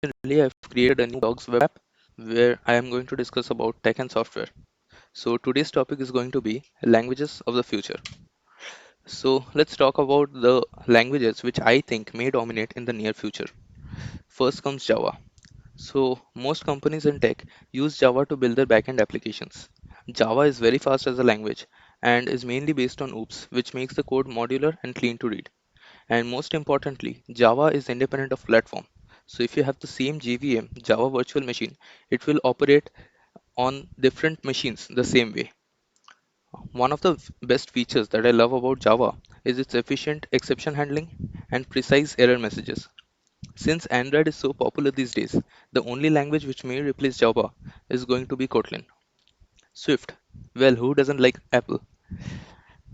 Recently, I've created a new blogs web app where I am going to discuss about tech and software. So today's topic is going to be languages of the future. So let's talk about the languages which I think may dominate in the near future. First comes Java. So most companies in tech use Java to build their backend applications. Java is very fast as a language and is mainly based on OOPS, which makes the code modular and clean to read. And most importantly, Java is independent of platform. So if you have the same JVM, Java Virtual Machine, it will operate on different machines the same way. One of the best features that I love about Java is its efficient exception handling and precise error messages. Since Android is so popular these days, the only language which may replace Java is going to be Kotlin. Swift. Well, who doesn't like Apple?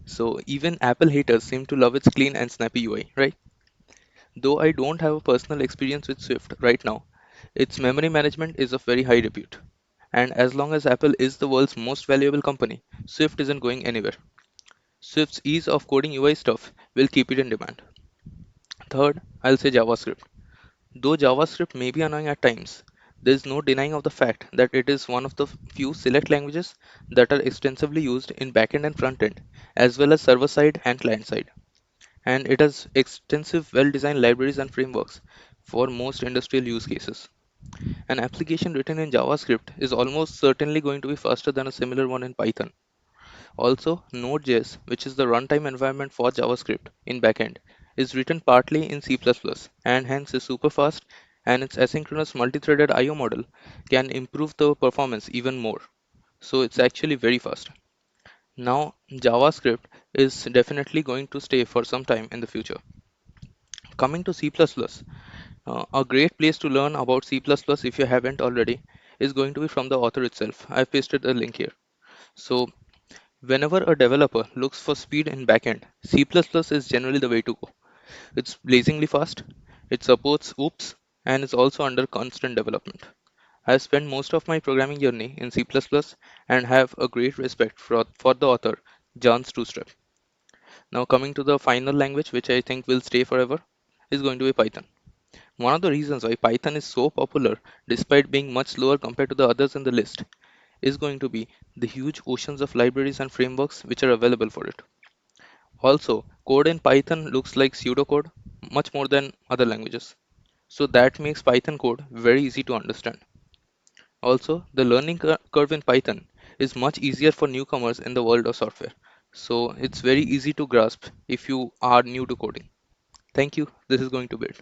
So even Apple haters seem to love its clean and snappy UI, right? Though I don't have a personal experience with Swift right now, its memory management is of very high repute. And as long as Apple is the world's most valuable company, Swift isn't going anywhere. Swift's ease of coding UI stuff will keep it in demand. Third, I'll say JavaScript. Though JavaScript may be annoying at times, there is no denying of the fact that it is one of the few select languages that are extensively used in backend and frontend, as well as server side and client side. And it has extensive well-designed libraries and frameworks for most industrial use cases. An application written in JavaScript is almost certainly going to be faster than a similar one in Python. Also, Node.js, which is the runtime environment for JavaScript in backend, is written partly in C++ and hence is super fast, and its asynchronous multi-threaded IO model can improve the performance even more. So it's actually very fast. Now, JavaScript is definitely going to stay for some time in the future. Coming to C++, a great place to learn about C++ if you haven't already is going to be from the author itself. I've pasted the link here. So whenever a developer looks for speed in backend, C++ is generally the way to go. It's blazingly fast, it supports OOPS, and is also under constant development. I've spent most of my programming journey in C++ and have a great respect for the author, Jan Stroustrup. Now coming to the final language which I think will stay forever is going to be Python. One of the reasons why Python is so popular, despite being much slower compared to the others in the list, is going to be the huge oceans of libraries and frameworks which are available for it. Also, code in Python looks like pseudocode much more than other languages. So that makes Python code very easy to understand. Also, the learning curve in Python is much easier for newcomers in the world of software. So it's very easy to grasp if you are new to coding. Thank you. This is going to be it.